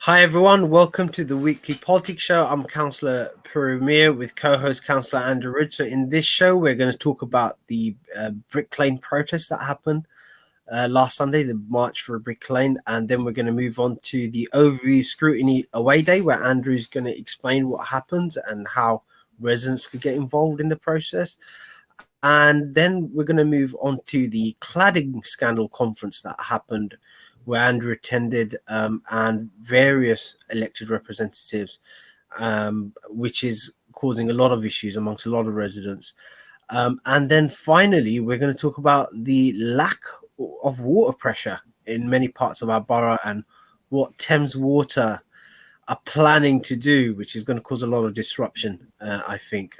Hi everyone, welcome to the weekly politics show. I'm Councillor Premier with co-host Councillor Andrew Ridge. So in this show, we're going to talk about the Brick Lane protest that happened last Sunday, the March for Brick Lane, and then we're going to move on to the overview scrutiny away day, where Andrew's going to explain what happened and how residents could get involved in the process. And then we're going to move on to the Cladding Scandal conference that happened, where Andrew attended, and various elected representatives, which is causing a lot of issues amongst a lot of residents. And then finally, we're going to talk about the lack of water pressure in many parts of our borough and what Thames Water are planning to do, which is going to cause a lot of disruption, I think.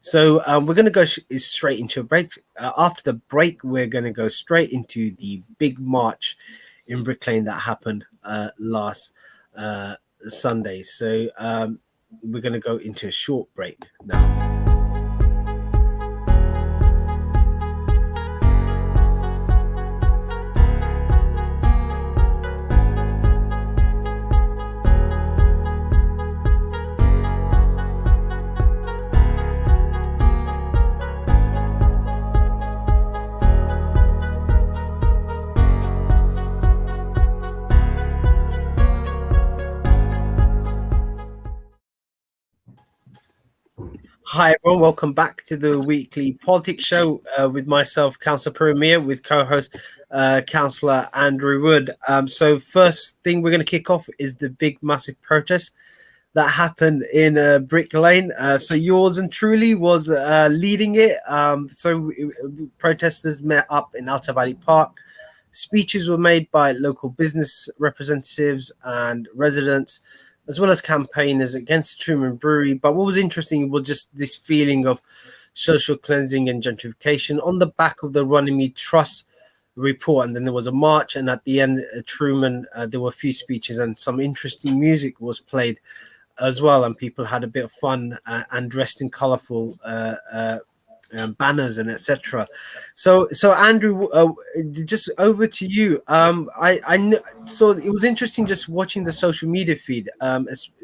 So we're going to go straight into a break. After the break, we're going to go straight into the big march in Brick Lane that happened last Sunday. So we're going to go into a short break now. Hi everyone, welcome back to the weekly politics show with myself, Councillor Premier, with co-host Councillor Andrew Wood. So first thing we're going to kick off is the big massive protest that happened in Brick Lane. So yours and truly was leading it. Protesters met up in Alta Valley Park. Speeches were made by local business representatives and residents, as well as campaigners against the Truman Brewery. But what was interesting was just this feeling of social cleansing and gentrification on the back of the Runnymede Trust report. And then there was a march, and at the end, Truman, there were a few speeches and some interesting music was played as well. And people had a bit of fun and dressed in colourful banners and etc. So Andrew, just over to you. So it was interesting just watching the social media feed.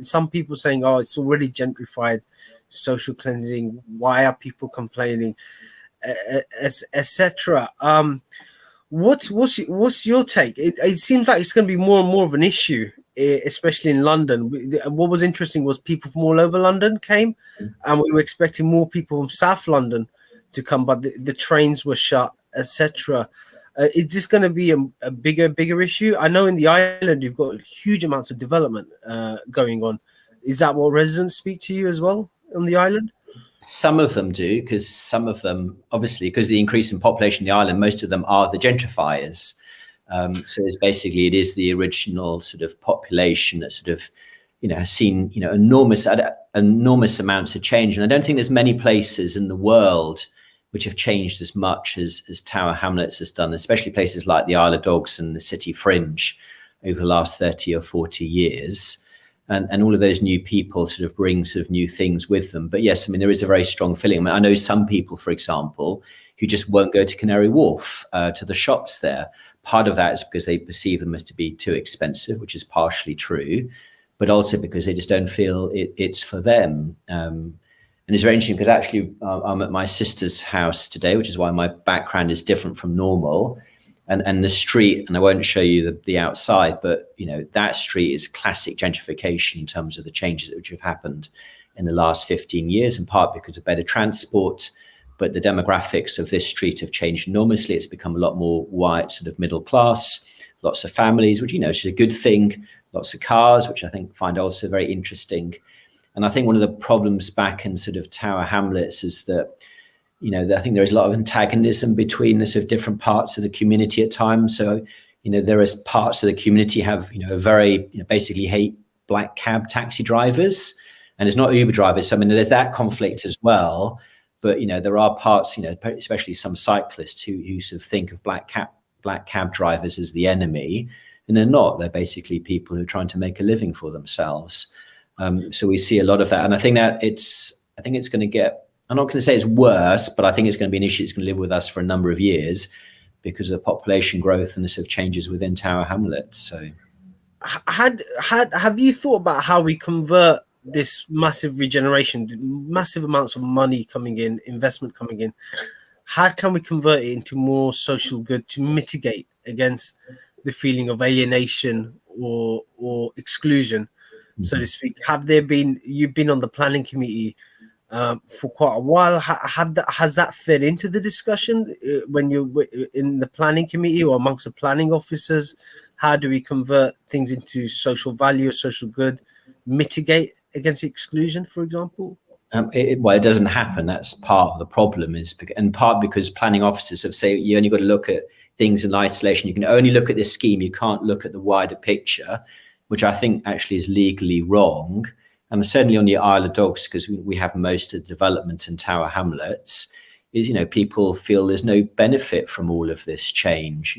Some people saying, "Oh, it's already gentrified, social cleansing. Why are people complaining?" Etc. What's your take? It seems like it's going to be more and more of an issue, especially in London. What was interesting was people from all over London came, and we were expecting more people from South London to come, but the trains were shut, etc. Is this going to be a bigger issue? I know in the island you've got huge amounts of development going on. Is that what residents speak to you as well on the island? Some of them do, because some of them, obviously, because of the increase in population in the island, most of them are the gentrifiers. So it is the original sort of population that sort of, has seen, enormous amounts of change. And I don't think there's many places in the world which have changed as much as Tower Hamlets has done, especially places like the Isle of Dogs and the City Fringe over the last 30 or 40 years. And all of those new people sort of bring sort of new things with them. But yes, I mean, there is a very strong feeling. I know some people, for example, who just won't go to Canary Wharf, to the shops there. Part of that is because they perceive them as to be too expensive, which is partially true, but also because they just don't feel it's for them. And it's very interesting because actually I'm at my sister's house today, which is why my background is different from normal. And the street, and I won't show you the outside, but that street is classic gentrification in terms of the changes which have happened in the last 15 years, in part because of better transport. But the demographics of this street have changed enormously. It's become a lot more white, sort of middle class, lots of families, which is a good thing, lots of cars, which I find also very interesting. And I think one of the problems back in sort of Tower Hamlets is that, I think there is a lot of antagonism between the sort of different parts of the community at times. So, there is parts of the community have, very, basically hate black cab taxi drivers, and it's not Uber drivers. So, I mean, there's that conflict as well. But, there are parts, especially some cyclists who sort of think of black cab drivers as the enemy, and they're not. They're basically people who are trying to make a living for themselves. So we see a lot of that. And I think it's going to get, I'm not going to say it's worse, but I think it's going to be an issue that's going to live with us for a number of years because of the population growth and the sort of changes within Tower Hamlets. So Have you thought about how we convert this massive regeneration, massive amounts of money coming in, investment coming in? How can we convert it into more social good to mitigate against the feeling of alienation or exclusion, so to speak? Have there been, you've been on the planning committee for quite a while, has that fed into the discussion when you're in the planning committee or amongst the planning officers? How do we convert things into social value or social good, mitigate against exclusion, for example? Well, it doesn't happen. That's part of the problem, and part because planning officers have said you only got to look at things in isolation. You can only look at this scheme. You can't look at the wider picture, which I think actually is legally wrong. And certainly on the Isle of Dogs, because we have most of the development in Tower Hamlets, is, people feel there's no benefit from all of this change.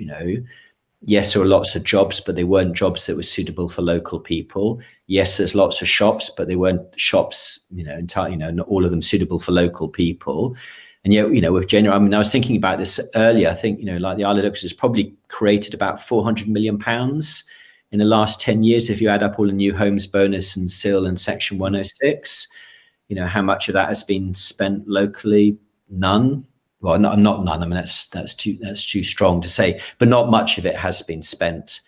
Yes, there were lots of jobs, but they weren't jobs that were suitable for local people. Yes, there's lots of shops, but they weren't shops, not all of them suitable for local people. And yet, with genuine, I mean, I was thinking about this earlier. I think, like the Isle of Dogs has probably created about £400 million in the last 10 years, if you add up all the new homes bonus and SIL and Section 106. How much of that has been spent locally? None. Well, not none. I mean, that's too strong to say, but not much of it has been spent.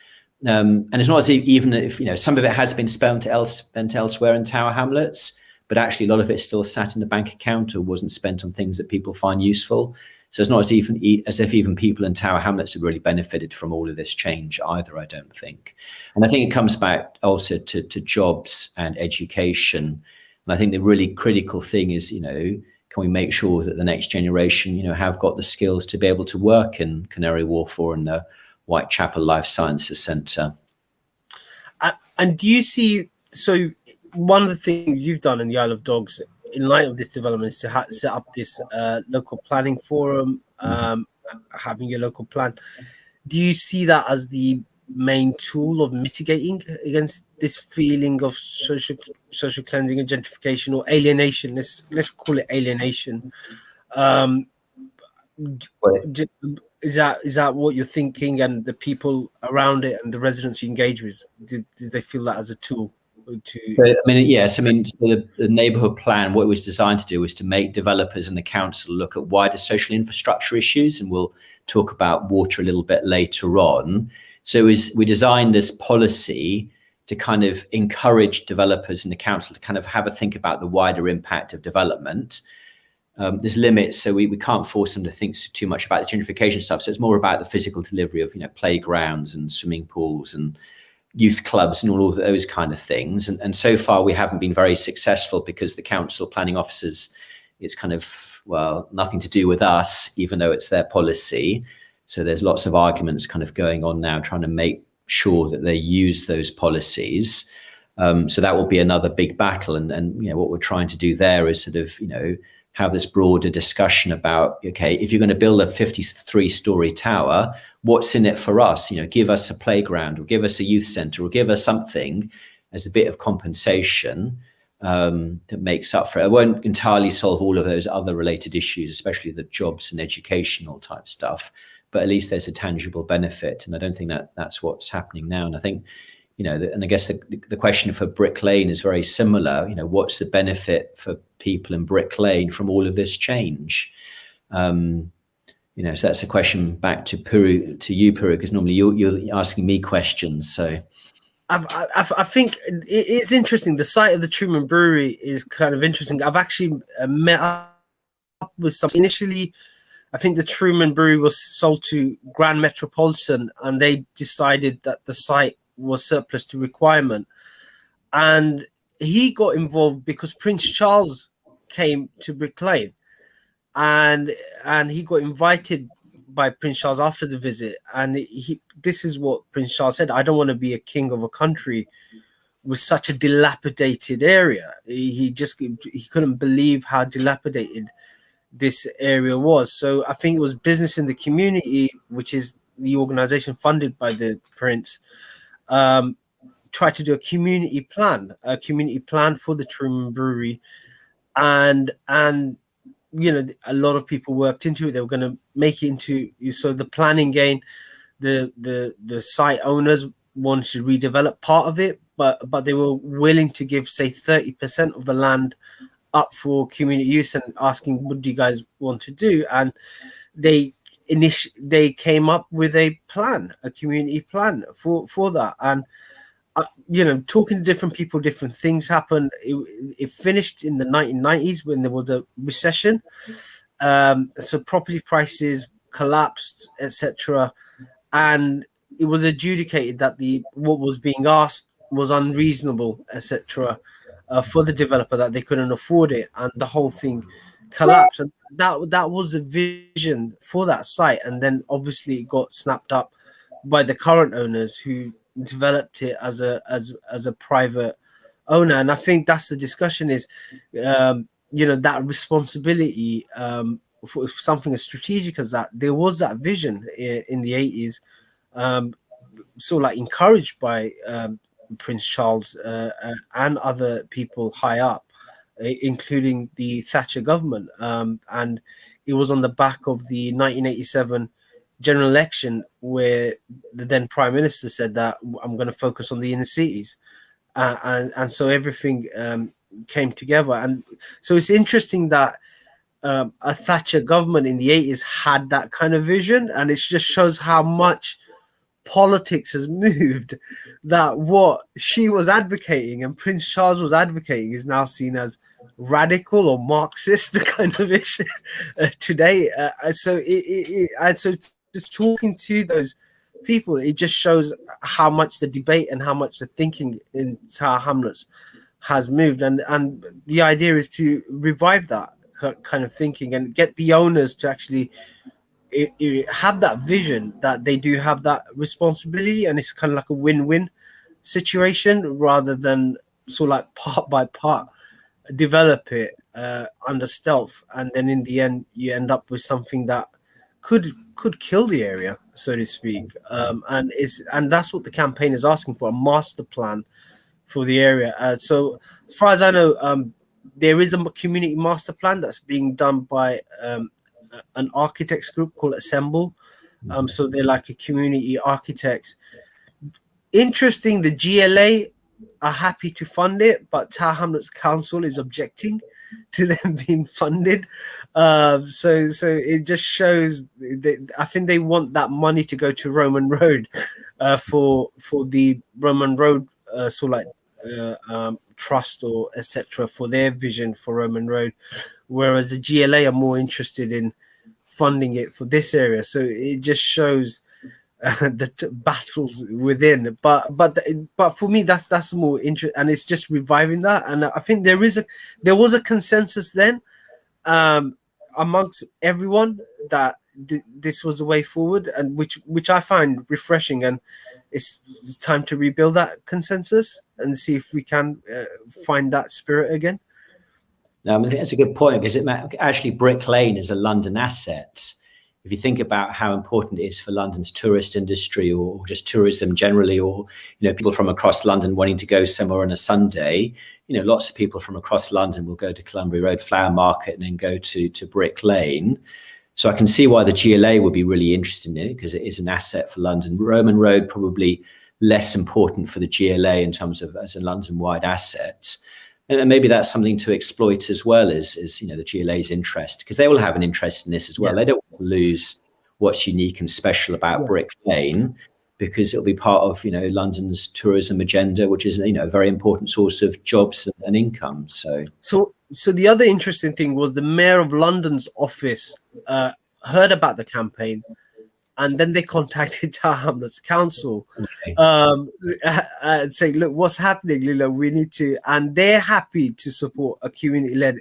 And it's not as if, even if some of it has been spent elsewhere in Tower Hamlets, but actually a lot of it still sat in the bank account or wasn't spent on things that people find useful. So it's not as if even people in Tower Hamlets have really benefited from all of this change either, I don't think. And I think it comes back also to jobs and education. And I think the really critical thing is, can we make sure that the next generation, have got the skills to be able to work in Canary Wharf or in the Whitechapel Life Sciences Centre? And do you see, so one of the things you've done in the Isle of Dogs in light of this development is to set up this local planning forum, having your local plan. Do you see that as the main tool of mitigating against this feeling of social cleansing and gentrification or alienation? Let's call it alienation. Is that what you're thinking, and the people around it and the residents you engage with, do they feel that as a tool? Yes. The neighbourhood plan, what it was designed to do was to make developers and the council look at wider social infrastructure issues, and we'll talk about water a little bit later on. So we designed this policy to kind of encourage developers and the council to kind of have a think about the wider impact of development. There's limits, so we can't force them to think too much about the gentrification stuff. So it's more about the physical delivery of playgrounds and swimming pools and youth clubs and all of those kind of things. And so far we haven't been very successful because the council planning officers, it's kind of, well, nothing to do with us, even though it's their policy. So there's lots of arguments kind of going on now, trying to make sure that they use those policies. So that will be another big battle. And what we're trying to do there is sort of, have this broader discussion about, okay, if you're going to build a 53-story tower, what's in it for us? Give us a playground, or give us a youth centre, or give us something as a bit of compensation that makes up for it. It won't entirely solve all of those other related issues, especially the jobs and educational type stuff, but at least there's a tangible benefit. And I don't think that's what's happening now. And I think, and I guess the question for Brick Lane is very similar. What's the benefit for people in Brick Lane from all of this change? So that's a question back to you, Puru, because normally you're asking me questions. So I think it's interesting. The site of the Truman Brewery is kind of interesting. I've actually met up with some initially. I think the Truman Brewery was sold to Grand Metropolitan, and they decided that the site was surplus to requirement, and he got involved because Prince Charles came to Brick Lane, and he got invited by Prince Charles after the visit, and this is what Prince Charles said: "I don't want to be a king of a country with such a dilapidated area." He couldn't believe how dilapidated this area was. So I think it was Business in the Community, which is the organization funded by the Prince, tried to do a community plan for the Truman Brewery, and a lot of people worked into it. They were going to make it into, so the planning gain, the site owners wanted to redevelop part of it, but they were willing to give, say, 30% of the land up for community use and asking, what do you guys want to do? And they they came up with a plan, a community plan for that. And talking to different people, different things happened. It finished in the 1990s when there was a recession. So property prices collapsed, etc. And it was adjudicated that what was being asked was unreasonable, etc. For the developer, that they couldn't afford it, and the whole thing collapsed. And that was the vision for that site. And then obviously it got snapped up by the current owners, who developed it as a private owner. And I think that's the discussion, is that responsibility, for something as strategic as that. There was that vision in the 80s, sort of like encouraged by Prince Charles and other people high up, including the Thatcher government. And it was on the back of the 1987 general election, where the then Prime Minister said that I'm going to focus on the inner cities. And so everything came together. And so it's interesting that a Thatcher government in the 80s had that kind of vision, and it just shows how much politics has moved, that what she was advocating and Prince Charles was advocating is now seen as radical or Marxist kind of issue today. So just talking to those people, it just shows how much the debate and how much the thinking in Tower Hamlets has moved. And the idea is to revive that kind of thinking and get the owners to actually have that vision, that they do have that responsibility, and it's kind of like a win-win situation, rather than sort of like part by part develop it under stealth, and then in the end you end up with something that could kill the area, so to speak. And that's what the campaign is asking for, a master plan for the area. So as far as I know, there is a community master plan that's being done by an architects group called Assemble. So they're like a community architects. Interesting, the GLA are happy to fund it, but Tower Hamlets Council is objecting to them being funded. So it just shows that I think they want that money to go to Roman Road for the Roman Road sort of like trust or etc. for their vision for Roman Road, whereas the GLA are more interested in funding it for this area. So it just shows the battles within. But for me, that's more interesting, and it's just reviving that. And I think there was a consensus then amongst everyone that this was the way forward, and which I find refreshing. And it's time to rebuild that consensus and see if we can find that spirit again. No, I think that's a good point, because actually Brick Lane is a London asset. If you think about how important it is for London's tourist industry, or just tourism generally, or people from across London wanting to go somewhere on a Sunday, lots of people from across London will go to Columbia Road Flower Market and then go to Brick Lane. So I can see why the GLA would be really interested in it, because it is an asset for London. Roman Road probably less important for the GLA in terms of as a London-wide asset. And maybe that's something to exploit as well, as the GLA's interest, because they will have an interest in this as well. Yeah. They don't want to lose what's unique and special about Brick Lane, because it'll be part of London's tourism agenda, which is a very important source of jobs and income. So the other interesting thing was the Mayor of London's office heard about the campaign, and then they contacted Tower Hamlets Council and say, look, what's happening? We need to, and they're happy to support a community-led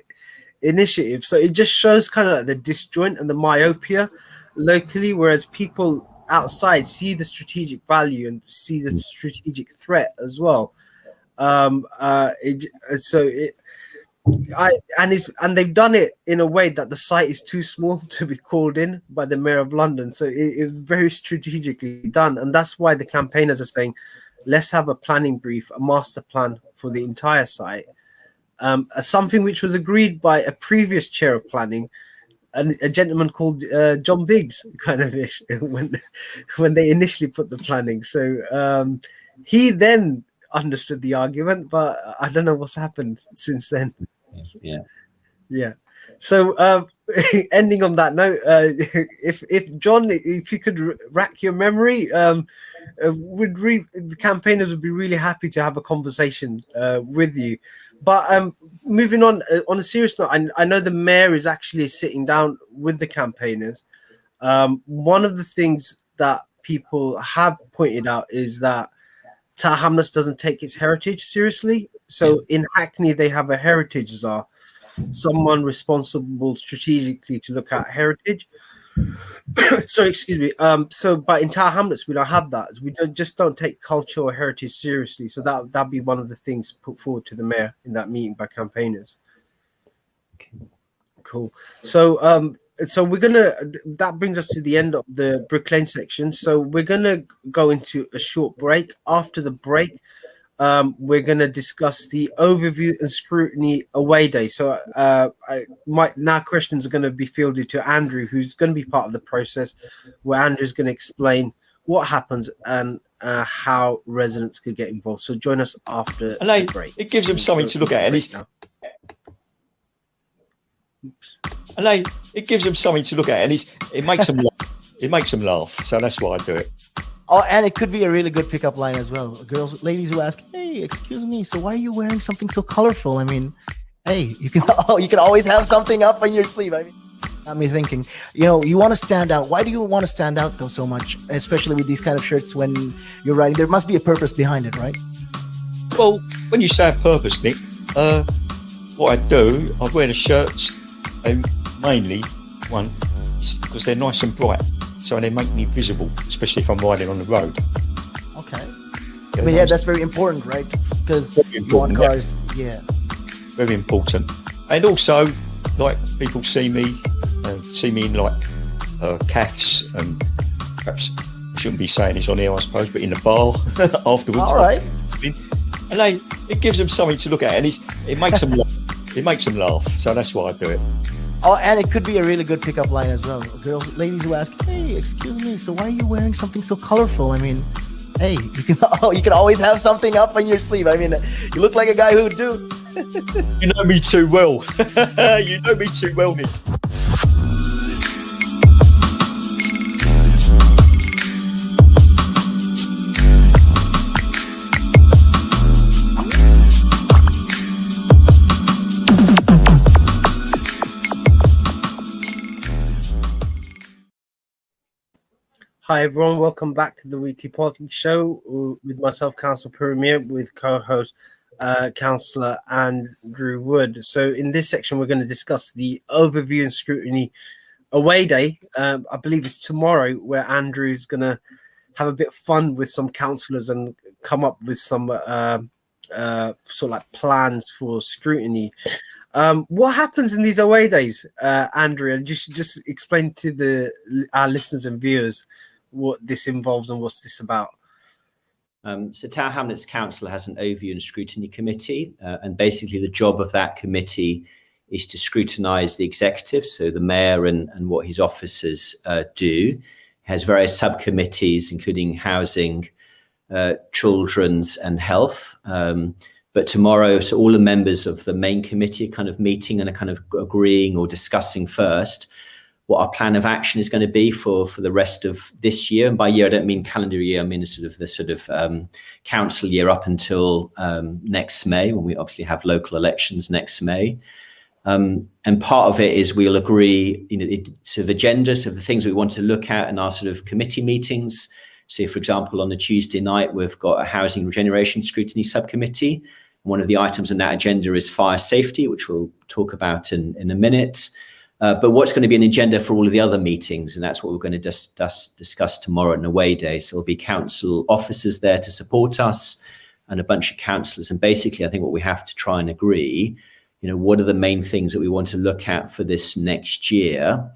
initiative. So it just shows kind of like the disjoint and the myopia locally, whereas people outside see the strategic value and see the strategic threat as well. And they've done it in a way that the site is too small to be called in by the Mayor of London. So it was very strategically done, and that's why the campaigners are saying, let's have a planning brief, a master plan for the entire site. Something which was agreed by a previous chair of planning, a gentleman called John Biggs, kind of ish, when they initially put the planning. So he then understood the argument, but I don't know what's happened since then. Yeah. So ending on that note, if John, if you could rack your memory, the campaigners would be really happy to have a conversation with you. But moving on a serious note, I know the mayor is actually sitting down with the campaigners. One of the things that people have pointed out is that Tower Hamlets doesn't take its heritage seriously. So in Hackney, they have a heritage czar, someone responsible strategically to look at heritage. So excuse me. But in Tower Hamlets, we don't have that. We just don't take culture or heritage seriously. So that'd be one of the things put forward to the mayor in that meeting by campaigners. Cool. So we're gonna. That brings us to the end of the Brick Lane section. So we're gonna go into a short break. After the break, we're going to discuss the overview and scrutiny away day. So now questions are going to be fielded to Andrew, who's going to be part of the process, where Andrew's going to explain what happens and how residents could get involved. So join us after the break. It gives them something to look at. It gives them something to look at, and it makes them laugh. It makes them laugh. So that's why I do it. Oh, and it could be a really good pickup line as well. Ladies who ask, "Hey, excuse me, so why are you wearing something so colorful?" I mean, hey, you can always have something up on your sleeve. I mean, got me thinking. You want to stand out. Why do you want to stand out though so much, especially with these kind of shirts when you're riding? There must be a purpose behind it, right? Well, when you say a purpose, Nick, what I do, I wear the shirts, mainly one because they're nice and bright. So they make me visible, especially if I'm riding on the road. Okay. But that's very important, right? Because you want cars, very important. And also, like people see me in like calves, and perhaps I shouldn't be saying this on here, I suppose, but in the bar afterwards. All right. And it gives them something to look at, and it makes them laugh. It makes them laugh. So that's why I do it. Oh, and it could be a really good pickup line as well. Ladies who ask, "Hey, excuse me, so why are you wearing something so colorful?" I mean, hey, you can always have something up on your sleeve. I mean, you look like a guy who would do. You know me too well. You know me too well, Nick. Hi everyone, welcome back to the Weekly Politics Show with myself, Councillor Premier, with co-host Councillor Andrew Wood. So in this section, we're going to discuss the overview and scrutiny away day. I believe it's tomorrow, where Andrew's going to have a bit of fun with some councillors and come up with some sort of like plans for scrutiny. What happens in these away days, Andrew? And just explain to our listeners and viewers what this involves and what's this about. So Tower Hamlets Council has an overview and scrutiny committee, and basically the job of that committee is to scrutinise the executive, so the mayor and what his officers do. It has various subcommittees, including housing, children's and health. But tomorrow, so all the members of the main committee are kind of meeting and are kind of agreeing or discussing first what our plan of action is going to be for the rest of this year. And by year, I don't mean calendar year. I mean the council year up until next May, when we obviously have local elections next May. And part of it is we'll agree, sort of agendas of the things we want to look at in our sort of committee meetings. So, for example, on the Tuesday night, we've got a housing regeneration scrutiny subcommittee. One of the items on that agenda is fire safety, which we'll talk about in a minute. But what's going to be an agenda for all of the other meetings, and that's what we're going to discuss tomorrow in Away Day. So there'll be council officers there to support us and a bunch of councillors. And basically, I think what we have to try and agree, what are the main things that we want to look at for this next year?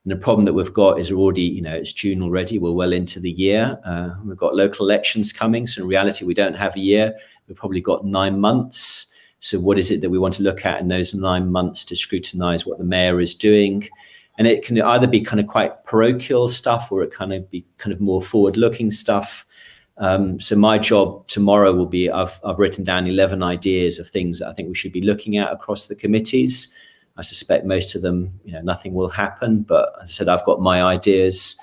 And the problem that we've got is already, it's June already. We're well into the year. We've got local elections coming. So in reality, we don't have a year. We've probably got 9 months. So what is it that we want to look at in those 9 months to scrutinise what the mayor is doing? And it can either be kind of quite parochial stuff, or it kind of be kind of more forward-looking stuff. So my job tomorrow will be, I've written down 11 ideas of things that I think we should be looking at across the committees. I suspect most of them, nothing will happen. But as I said, I've got my ideas,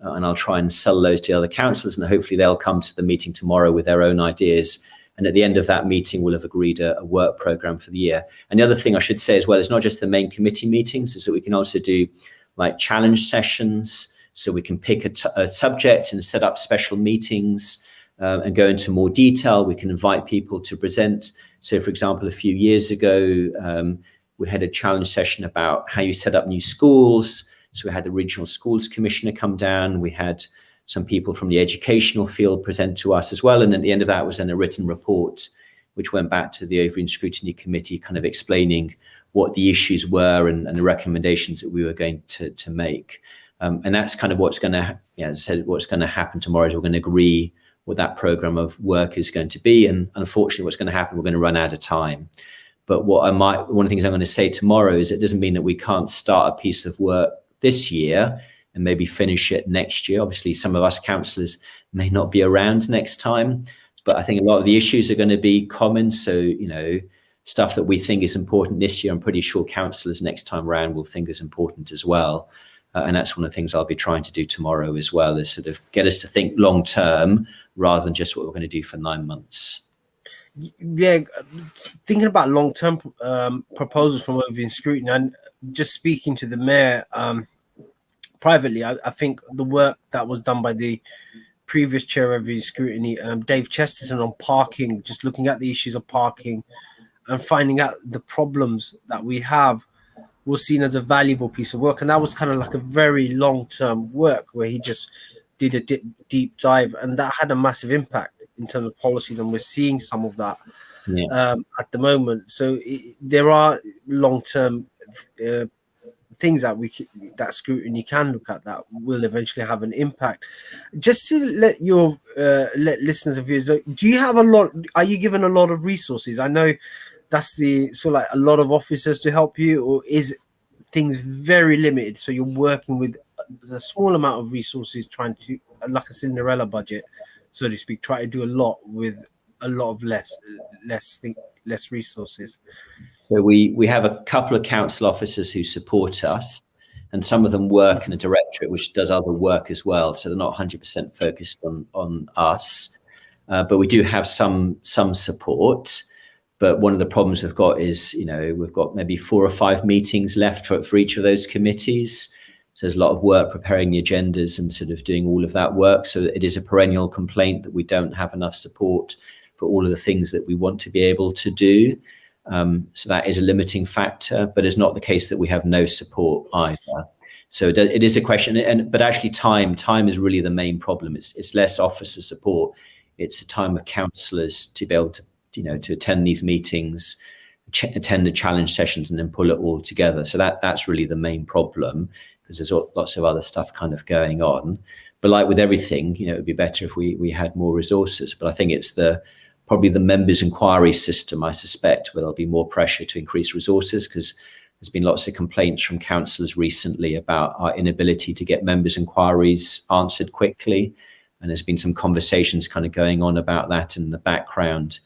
and I'll try and sell those to the other councillors, and hopefully they'll come to the meeting tomorrow with their own ideas. And at the end of that meeting, we'll have agreed a work programme for the year. And the other thing I should say as well, is not just the main committee meetings, is that we can also do like challenge sessions. So we can pick a subject and set up special meetings and go into more detail. We can invite people to present. So, for example, a few years ago, we had a challenge session about how you set up new schools. So we had the Regional Schools Commissioner come down. We had some people from the educational field present to us as well. And at the end of that was then a written report, which went back to the Overview and Scrutiny Committee, kind of explaining what the issues were and the recommendations that we were going to make. And that's kind of what's going to, as I said, what's going to happen tomorrow is we're going to agree what that program of work is going to be. And unfortunately, what's going to happen, we're going to run out of time. But one of the things I'm going to say tomorrow is it doesn't mean that we can't start a piece of work this year and maybe finish it next year. Obviously, some of us councillors may not be around next time, but I think a lot of the issues are going to be common. So, stuff that we think is important this year, I'm pretty sure councillors next time around will think is important as well. And that's one of the things I'll be trying to do tomorrow as well, is sort of get us to think long term rather than just what we're going to do for 9 months. Yeah, thinking about long-term proposals from Overview and Scrutiny, and just speaking to the mayor privately, I think the work that was done by the previous chair of Overview and Scrutiny, Dave Chesterton, on parking, just looking at the issues of parking and finding out the problems that we have, was seen as a valuable piece of work. And that was kind of like a very long-term work where he just did a deep dive, and that had a massive impact in terms of policies, and we're seeing some of that at the moment. So there are long-term things that scrutiny can look at that will eventually have an impact. Just to let your let listeners and viewers know, do you have are you given a lot of resources? I know that's like a lot of officers to help you, or is things very limited, so you're working with a small amount of resources, trying to, like a Cinderella budget, so to speak, try to do a lot with a lot of less resources? So we have a couple of council officers who support us, and some of them work in a directorate which does other work as well. So they're not 100% focused on us, but we do have some support. But one of the problems we've got is, we've got maybe 4 or 5 meetings left for each of those committees. So there's a lot of work preparing the agendas and sort of doing all of that work. So it is a perennial complaint that we don't have enough support for all of the things that we want to be able to do. So that is a limiting factor, but it's not the case that we have no support either. So it is a question, but actually time is really the main problem. It's less officer support. It's a time of councillors to be able to, to attend these meetings, attend the challenge sessions, and then pull it all together. So that's really the main problem, because there's lots of other stuff kind of going on. But like with everything, it would be better if we had more resources. But I think it's probably the members' inquiry system, I suspect, where there'll be more pressure to increase resources, because there's been lots of complaints from councillors recently about our inability to get members' inquiries answered quickly. And there's been some conversations kind of going on about that in the background,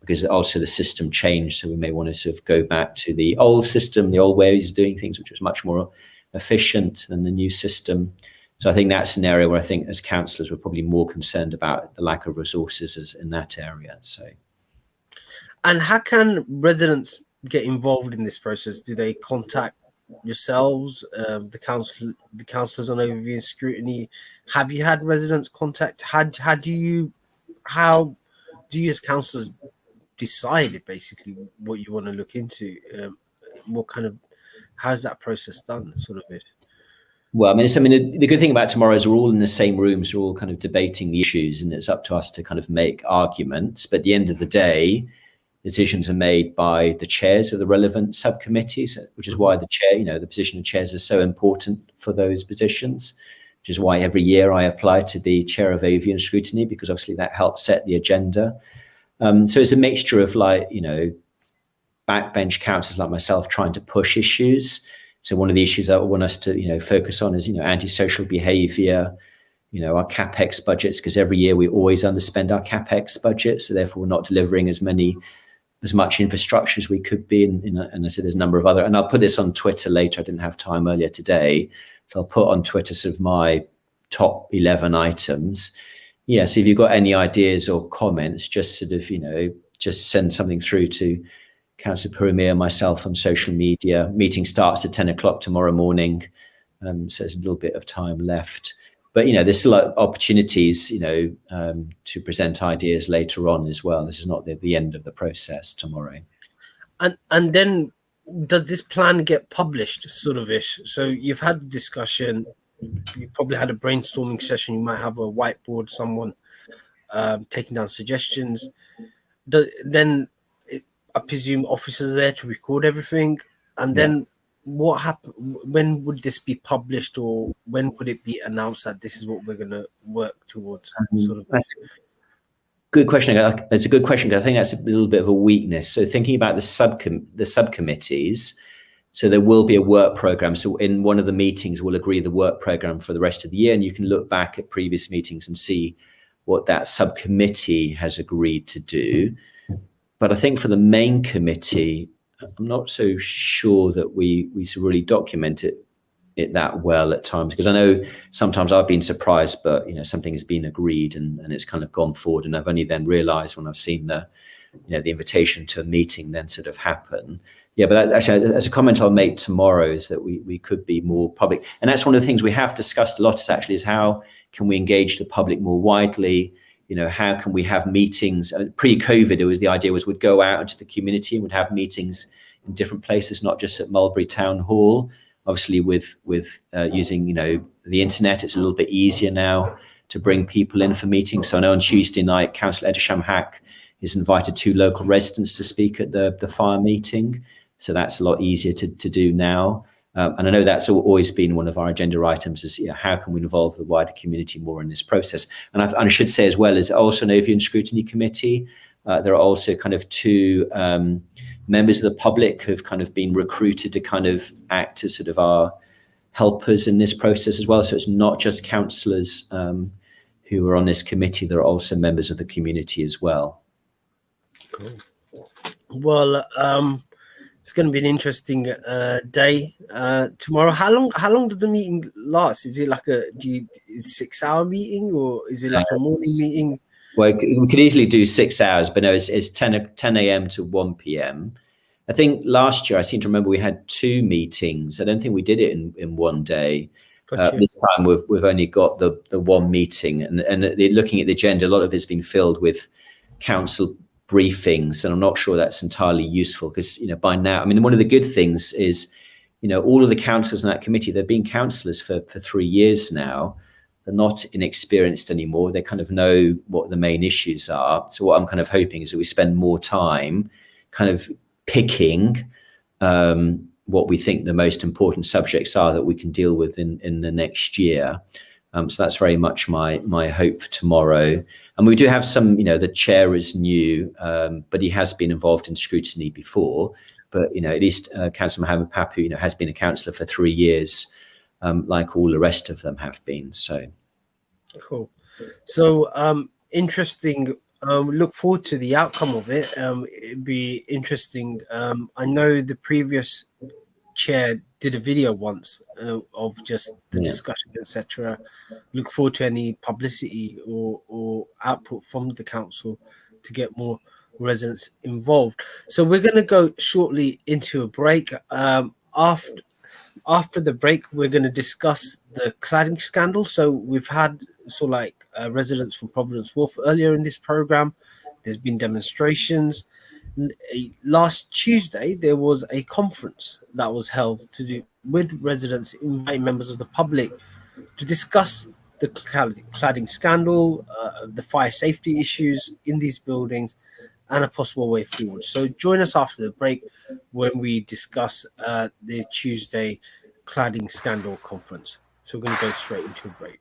because also the system changed. So we may want to sort of go back to the old system, the old ways of doing things, which was much more efficient than the new system. So I think that's an area where I think as councillors, we're probably more concerned about the lack of resources in that area. So, and how can residents get involved in this process? Do they contact yourselves, the councillors on Overview and Scrutiny? Have you had residents contact? How do you as councillors decide basically what you want to look into? How's that process done, sort of it? Well, the good thing about tomorrow is we're all in the same rooms, we're all kind of debating the issues, and it's up to us to kind of make arguments. But at the end of the day, decisions are made by the chairs of the relevant subcommittees, which is why the chair, the position of chairs is so important for those positions, which is why every year I apply to be chair of Overview and Scrutiny, because obviously that helps set the agenda. So it's a mixture of backbench councillors like myself trying to push issues, So one of the issues I want us to, focus on is, antisocial behavior, our CapEx budgets, because every year we always underspend our CapEx budget. So therefore we're not delivering as much infrastructure as we could be. And I said there's a number of other, and I'll put this on Twitter later. I didn't have time earlier today. So I'll put on Twitter sort of my top 11 items. Yeah, so if you've got any ideas or comments, just sort of, just send something through to Councillor Purumia, myself on social media. Meeting starts at 10 o'clock tomorrow morning. So there's a little bit of time left. But, there's still opportunities, to present ideas later on as well. This is not the end of the process tomorrow. And then does this plan get published sort of ish? So you've had the discussion, you probably had a brainstorming session, you might have a whiteboard, someone taking down suggestions. Then I presume officers are there to record everything. And then what happen? When would this be published, or when would it be announced that this is what we're going to work towards? That's a good question. It's a good question. I think that's a little bit of a weakness. So thinking about the subcommittees, so there will be a work program. So in one of the meetings, we'll agree the work program for the rest of the year, and you can look back at previous meetings and see what that subcommittee has agreed to do. But I think for the main committee, I'm not so sure that we really document it that well at times, because I know sometimes I've been surprised, but something has been agreed and it's kind of gone forward, and I've only then realised when I've seen the invitation to a meeting then sort of happen. Yeah, but actually, as a comment I'll make tomorrow is that we could be more public, and that's one of the things we have discussed a lot. Is how can we engage the public more widely? How can we have meetings? Pre-COVID, the idea was we'd go out into the community and would have meetings in different places, not just at Mulberry Town Hall. Obviously, with using the internet, it's a little bit easier now to bring people in for meetings. So I know on Tuesday night, Councillor Edisham Hack has invited 2 local residents to speak at the fire meeting. So that's a lot easier to do now. And I know that's always been one of our agenda items is how can we involve the wider community more in this process? And I should say as well, as also an Overview and Scrutiny Committee, there are also kind of 2 members of the public who've kind of been recruited to kind of act as sort of our helpers in this process as well. So it's not just councillors who are on this committee, there are also members of the community as well. Cool. Well, it's going to be an interesting day tomorrow. How long does the meeting last? Is it like a 6-hour meeting, or is it like a morning meeting? Well, we could easily do 6 hours, but no, it's 10 a.m. to 1 p.m. I think last year I seem to remember we had 2 meetings. I don't think we did it in one day. This time we've only got the one meeting, and looking at the agenda, a lot of it's been filled with council briefings, and I'm not sure that's entirely useful because by now, I mean, one of the good things is all of the councillors in that committee, they've been councillors for 3 years now. They're not inexperienced anymore. They kind of know what the main issues are. So what I'm kind of hoping is that we spend more time kind of picking what we think the most important subjects are that we can deal with in the next year. So that's very much my hope for tomorrow. And we do have some, the chair is new, but he has been involved in scrutiny before. But, at least Councillor Mohammed Papu, has been a councillor for 3 years, like all the rest of them have been. So cool. So interesting. Look forward to the outcome of it. It'd be interesting. I know the previous chair did a video once of just the discussion, etc. Look forward to any publicity or output from the council to get more residents involved. So we're going to go shortly into a break. After the break, we're going to discuss the cladding scandal. So we've had residents from Providence Wharf earlier in this program. There's been demonstrations. Last Tuesday, there was a conference that was held to do with residents, inviting members of the public to discuss the cladding scandal, the fire safety issues in these buildings, and a possible way forward. So join us after the break when we discuss the Tuesday cladding scandal conference. So we're going to go straight into a break.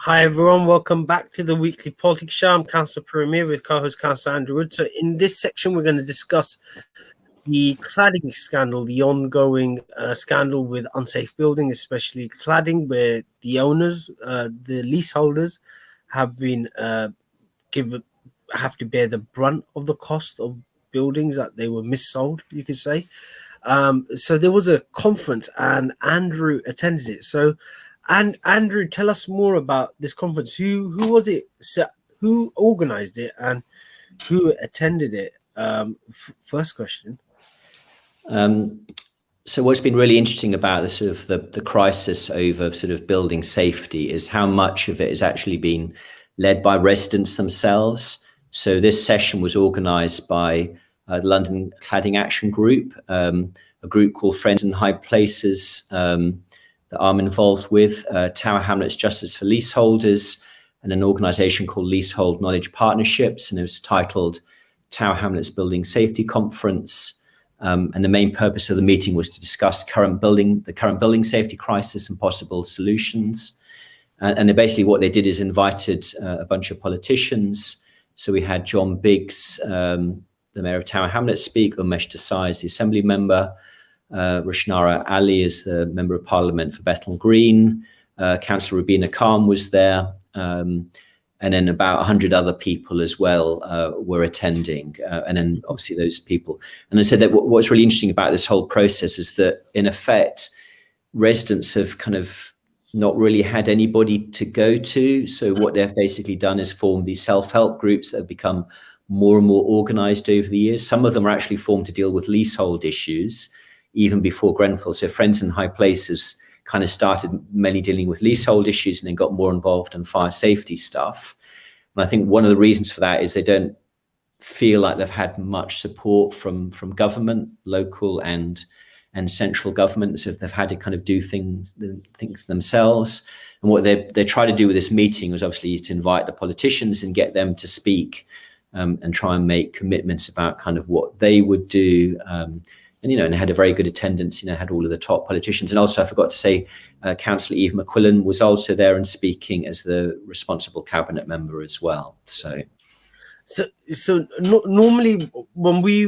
Hi everyone, welcome back to the weekly politics show. I'm Councillor Premier with co-host Councillor Andrew Wood. So in this section, we're going to discuss the cladding scandal, the ongoing scandal with unsafe buildings, especially cladding, where the owners, the leaseholders, have been have to bear the brunt of the cost of buildings that they were missold, you could say. So there was a conference and Andrew attended it. So, and Andrew, tell us more about this conference. Who was it? Who organized it and who attended it? First question. So what's been really interesting about the sort of the crisis over sort of building safety is how much of it has actually been led by residents themselves. So this session was organised by the London Cladding Action Group, a group called Friends in High Places that I'm involved with, Tower Hamlets Justice for Leaseholders, and an organisation called Leasehold Knowledge Partnerships, and it was titled Tower Hamlets Building Safety Conference. And the main purpose of the meeting was to discuss the current building safety crisis and possible solutions. And basically what they did is invited a bunch of politicians. So we had John Biggs, the Mayor of Tower Hamlets, speak, Umesh Desai is the Assembly Member, Rushnara Ali is the Member of Parliament for Bethnal Green, Councillor Rubina Khan was there, and then about 100 other people as well were attending, and then obviously those people. And I said that what's really interesting about this whole process is that, in effect, residents have kind of not really had anybody to go to. So what they've basically done is form these self-help groups that have become more and more organised over the years. Some of them are actually formed to deal with leasehold issues, even before Grenfell. So Friends in High Places kind of started mainly dealing with leasehold issues and then got more involved in fire safety stuff. And I think one of the reasons for that is they don't feel like they've had much support from government, local and central government. So if they've had to kind of do things themselves. And what they try to do with this meeting was obviously to invite the politicians and get them to speak and try and make commitments about kind of what they would do. And had a very good attendance, had all of the top politicians. And also, I forgot to say, Councillor Eve McQuillan was also there and speaking as the responsible cabinet member as well. So normally when we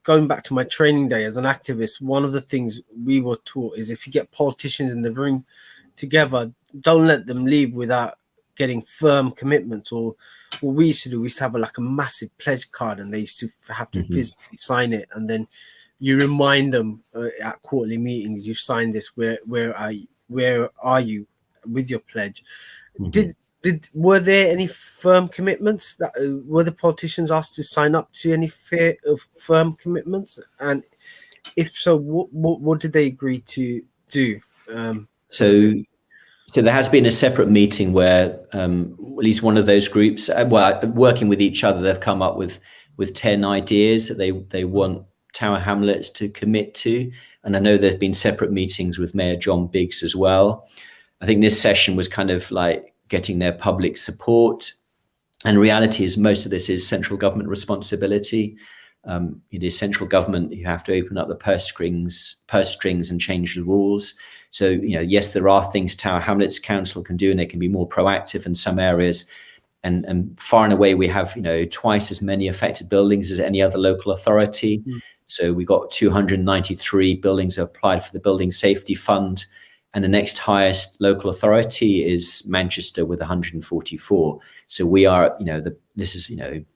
going back to my training day as an activist, one of the things we were taught is if you get politicians in the room together, don't let them leave without getting firm commitments. Or what we used to do, we used to have a massive pledge card, and they used to have to physically sign it, and then you remind them at quarterly meetings, you've signed this, where are you with your pledge? Were there any firm commitments that were the politicians asked to sign up to any firm commitments? And if so, what did they agree to do? So there has been a separate meeting where at least one of those groups, working with each other, they've come up with 10 ideas that they want Tower Hamlets to commit to. And I know there's been separate meetings with Mayor John Biggs as well. I think this session was kind of like getting their public support. And reality is most of this is central government responsibility. It is central government who have to open up the purse strings and change the rules. So, yes, there are things Tower Hamlets Council can do, and they can be more proactive in some areas. And far and away, we have, twice as many affected buildings as any other local authority. So we got 293 buildings that applied for the Building Safety Fund. And the next highest local authority is Manchester with 144. So we are, this is,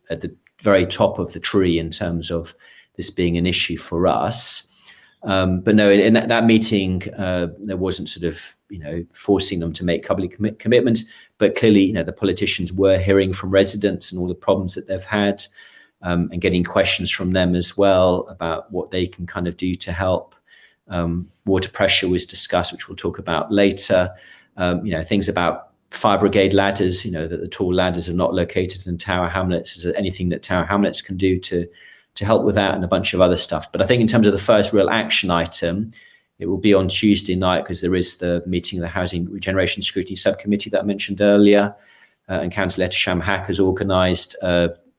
at the very top of the tree in terms of this being an issue for us. But no, in that meeting, there wasn't sort of, forcing them to make public commitments. But clearly, the politicians were hearing from residents and all the problems that they've had, and getting questions from them as well about what they can kind of do to help. Water pressure was discussed, which we'll talk about later. Things about fire brigade ladders, that the tall ladders are not located in Tower Hamlets. Is there anything that Tower Hamlets can do to help with that, and a bunch of other stuff? But I think in terms of the first real action item, it will be on Tuesday night, because there is the meeting of the Housing Regeneration Scrutiny Subcommittee that I mentioned earlier. And Councillor Ehtisham Haq has organised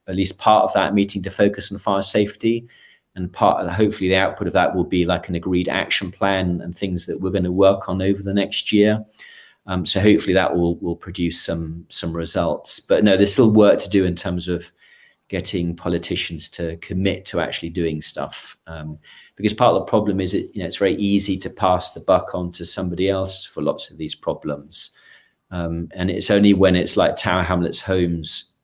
at least part of that meeting to focus on fire safety. And hopefully the output of that will be like an agreed action plan and things that we're going to work on over the next year. So hopefully that will produce some results. But no, there's still work to do in terms of getting politicians to commit to actually doing stuff. Because part of the problem is it's very easy to pass the buck on to somebody else for lots of these problems. And it's only when it's like Tower Hamlets homes,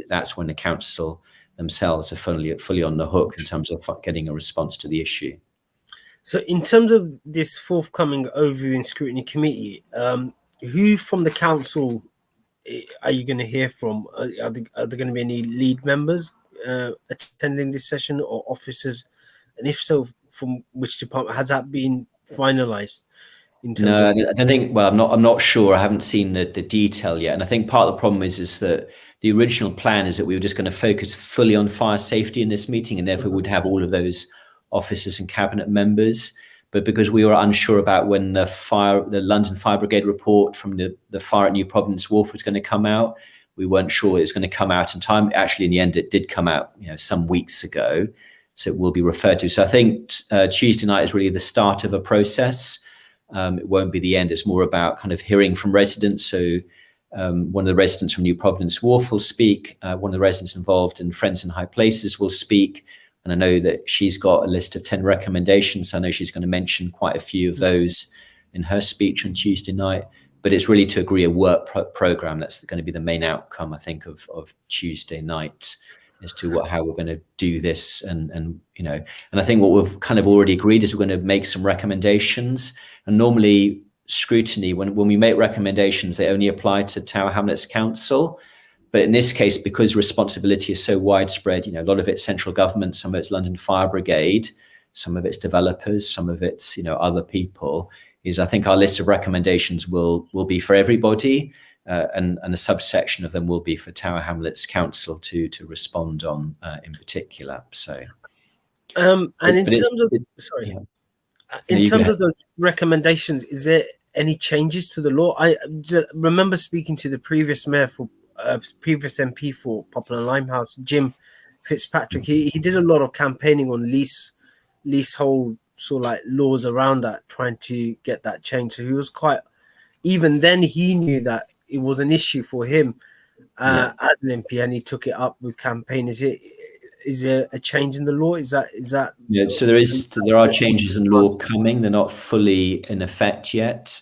that's when the council themselves are fully on the hook in terms of getting a response to the issue. So in terms of this forthcoming overview and scrutiny committee, who from the council are you going to hear from? Are there going to be any lead members attending this session, or officers? And if so, from which department? Has that been finalized? No, I don't think. Well, I'm not sure. I haven't seen the detail yet. And I think part of the problem is that the original plan is that we were just going to focus fully on fire safety in this meeting, and therefore would have all of those officers and cabinet members. But because we were unsure about when the London Fire Brigade report from the fire at New Providence Wharf was going to come out, we weren't sure it was going to come out in time. Actually, in the end, it did come out, some weeks ago, so it will be referred to. So I think Tuesday night is really the start of a process. It won't be the end. It's more about kind of hearing from residents. So one of the residents from New Providence Wharf will speak. One of the residents involved in Friends in High Places will speak. And I know that she's got a list of 10 recommendations. I know she's going to mention quite a few of those in her speech on Tuesday night. But it's really to agree a work program. That's going to be the main outcome, I think, of Tuesday night, as to how we're going to do this. And I think what we've kind of already agreed is we're going to make some recommendations. And normally scrutiny, when we make recommendations, they only apply to Tower Hamlets Council. But in this case, because responsibility is so widespread, a lot of it's central government, some of it's London Fire Brigade, some of it's developers, some of it's, other people, I think our list of recommendations will be for everybody. And a subsection of them will be for Tower Hamlets Council to respond on in particular. So, in terms of the recommendations, is there any changes to the law? I remember speaking to the previous mayor for previous MP for Poplar and Limehouse, Jim Fitzpatrick. He did a lot of campaigning on leasehold sort of like laws around that, trying to get that changed. So he was even then he knew that it was an issue for him as an MP, and he took it up with campaign. Is there a change in the law? Is that? Yeah. So there are changes in law coming. They're not fully in effect yet.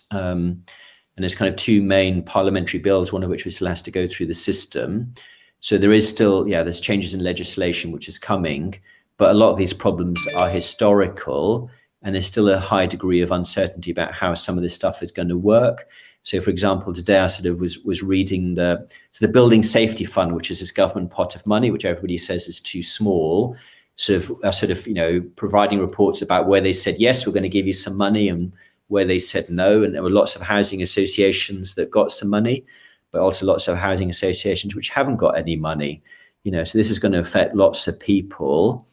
And there's kind of two main parliamentary bills, one of which still has to go through the system. So there is still, there's changes in legislation which is coming, but a lot of these problems are historical, and there's still a high degree of uncertainty about how some of this stuff is going to work. So, for example, today I sort of was reading the Building Safety Fund, which is this government pot of money, which everybody says is too small. Providing reports about where they said, yes, we're going to give you some money, and where they said no. And there were lots of housing associations that got some money, but also lots of housing associations which haven't got any money. So this is going to affect lots of people,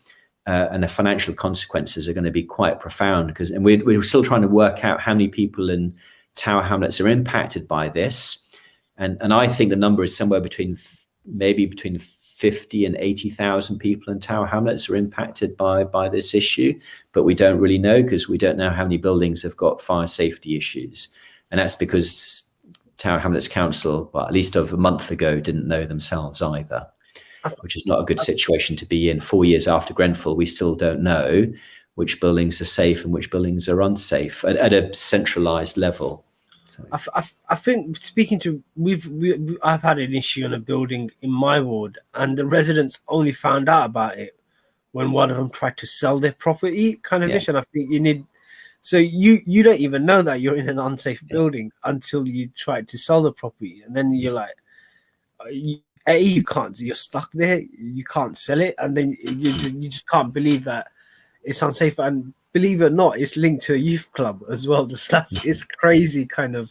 and the financial consequences are going to be quite profound. And we're still trying to work out how many people in Tower Hamlets are impacted by this. And I think the number is somewhere between 50 and 80,000 people in Tower Hamlets are impacted by this issue, but we don't really know, because we don't know how many buildings have got fire safety issues. And that's because Tower Hamlets Council, well, at least of a month ago, didn't know themselves either, which is not a good situation to be in. 4 years after Grenfell, we still don't know which buildings are safe and which buildings are unsafe at a centralized level. So. I think I've had an issue in a building in my ward, and the residents only found out about it when one of them tried to sell their property, kind of issue. And I think you don't even know that you're in an unsafe building until you try to sell the property, and then you're like, you can't. You're stuck there. You can't sell it, and then you just can't believe that it's unsafe. And believe it or not, it's linked to a youth club as well. It's crazy kind of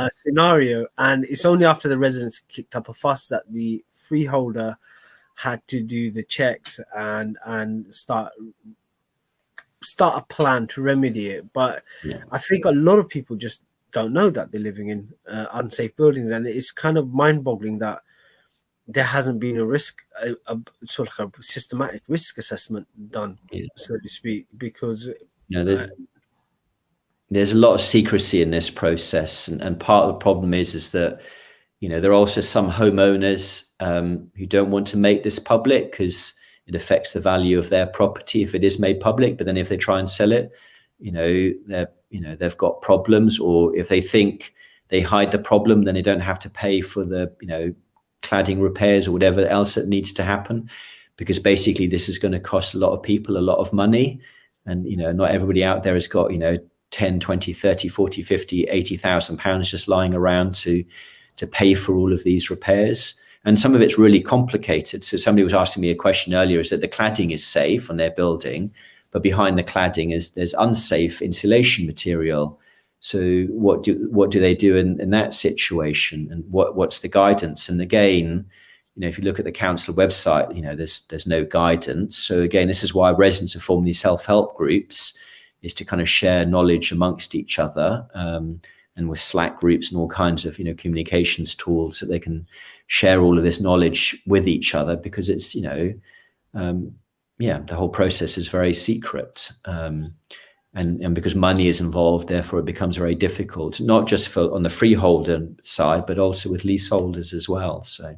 scenario. And it's only after the residents kicked up a fuss that the freeholder had to do the checks and start a plan to remedy it. But I think a lot of people just don't know that they're living in unsafe buildings, and it's kind of mind-boggling that there hasn't been a sort of a systematic risk assessment done, so to speak, because there's a lot of secrecy in this process, and part of the problem is that, you know, there are also some homeowners who don't want to make this public because it affects the value of their property if it is made public. But then if they try and sell it, they've got problems, or if they think they hide the problem, then they don't have to pay for the, cladding repairs or whatever else that needs to happen, because basically this is going to cost a lot of people a lot of money. And, not everybody out there has got, 10, 20, 30, 40, 50, 80,000 pounds just lying around to pay for all of these repairs. And some of it's really complicated. So somebody was asking me a question earlier, is that the cladding is safe on their building, but behind the cladding there's unsafe insulation material. So what do they do in that situation, and what's the guidance? And again, if you look at the council website, there's no guidance. So again, this is why residents are forming these self-help groups, is to kind of share knowledge amongst each other, and with Slack groups and all kinds of communications tools, so they can share all of this knowledge with each other, because it's the whole process is very secret. And because money is involved, therefore it becomes very difficult, not just on the freeholder side, but also with leaseholders as well. So,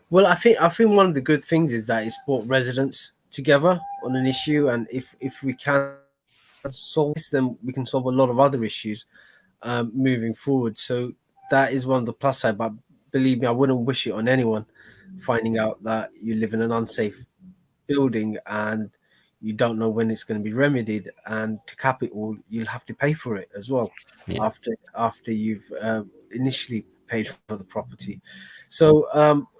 well, I think one of the good things is that it's brought residents together on an issue, and if we can solve this, then we can solve a lot of other issues moving forward. So that is one of the plus side. But believe me, I wouldn't wish it on anyone, finding out that you live in an unsafe building and you don't know when it's going to be remedied, and to cap it all, you'll have to pay for it as well. Yeah. After you've initially paid for the property. So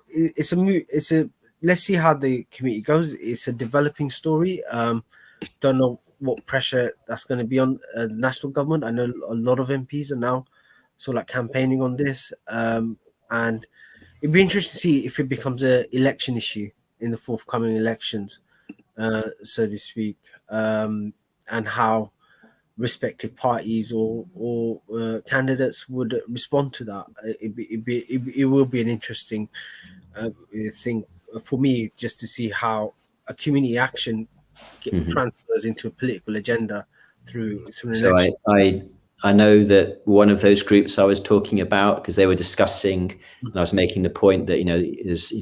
it's a let's see how the committee goes. It's a developing story. Don't know what pressure that's going to be on national government. I know a lot of MPs are now sort of like campaigning on this, and it'd be interesting to see if it becomes an election issue in the forthcoming elections, so to speak, and how respective parties or candidates would respond to that. It will be an interesting thing for me, just to see how a community action transfers into a political agenda through an election. I know that one of those groups I was talking about, because they were discussing, and I was making the point that there's